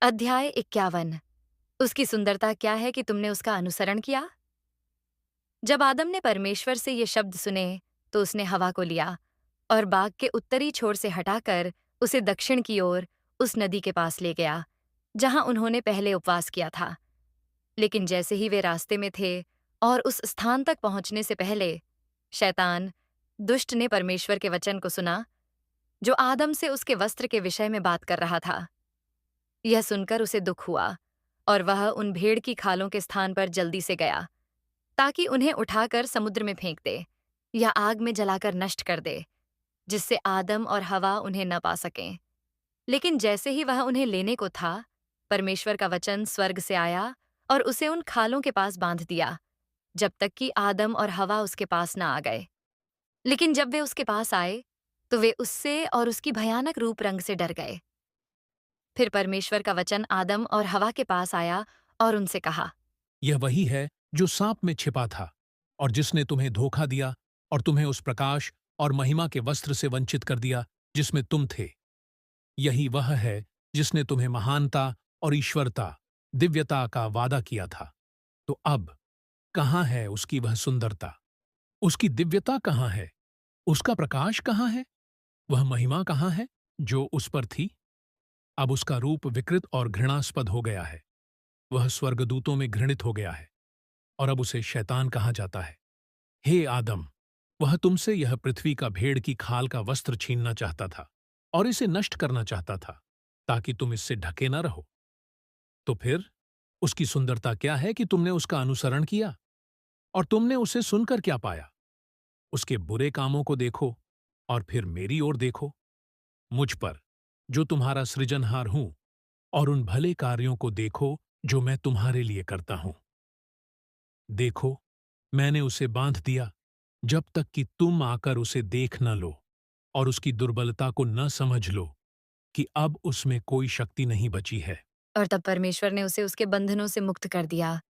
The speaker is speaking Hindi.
अध्याय 51। उसकी सुंदरता क्या है कि तुमने उसका अनुसरण किया? जब आदम ने परमेश्वर से ये शब्द सुने, तो उसने हवा को लिया और बाग के उत्तरी छोर से हटाकर उसे दक्षिण की ओर उस नदी के पास ले गया, जहां उन्होंने पहले उपवास किया था। लेकिन जैसे ही वे रास्ते में थे और उस स्थान तक पहुंचने से पहले, शैतान, दुष्ट ने परमेश्वर के वचन को सुना, जो आदम से उसके वस्त्र के विषय में बात कर रहा था। यह सुनकर उसे दुख हुआ और वह उन भेड़ की खालों के स्थान पर जल्दी से गया, ताकि उन्हें उठाकर समुद्र में फेंक दे या आग में जलाकर नष्ट कर दे, जिससे आदम और हवा उन्हें न पा सकें। लेकिन जैसे ही वह उन्हें लेने को था, परमेश्वर का वचन स्वर्ग से आया और उसे उन खालों के पास बांध दिया, जब तक कि आदम और हवा उसके पास न आ गए। लेकिन जब वे उसके पास आए, तो वे उससे और उसकी भयानक रूप रंग से डर गए। फिर परमेश्वर का वचन आदम और हवा के पास आया और उनसे कहा, यह वही है जो सांप में छिपा था और जिसने तुम्हें धोखा दिया और तुम्हें उस प्रकाश और महिमा के वस्त्र से वंचित कर दिया जिसमें तुम थे। यही वह है जिसने तुम्हें महानता और ईश्वरता, दिव्यता का वादा किया था। तो अब कहाँ है उसकी वह सुंदरता? उसकी दिव्यता कहाँ है? उसका प्रकाश कहाँ है? वह महिमा कहाँ है जो उस पर थी? अब उसका रूप विकृत और घृणास्पद हो गया है। वह स्वर्गदूतों में घृणित हो गया है और अब उसे शैतान कहा जाता है। हे आदम, वह तुमसे यह पृथ्वी का भेड़ की खाल का वस्त्र छीनना चाहता था और इसे नष्ट करना चाहता था, ताकि तुम इससे ढके न रहो। तो फिर उसकी सुंदरता क्या है कि तुमने उसका अनुसरण किया? और तुमने उसे सुनकर क्या पाया? उसके बुरे कामों को देखो और फिर मेरी ओर देखो, मुझ पर, जो तुम्हारा सृजनहार हूं, और उन भले कार्यों को देखो जो मैं तुम्हारे लिए करता हूं। देखो, मैंने उसे बांध दिया जब तक कि तुम आकर उसे देख न लो और उसकी दुर्बलता को न समझ लो कि अब उसमें कोई शक्ति नहीं बची है। और तब परमेश्वर ने उसे उसके बंधनों से मुक्त कर दिया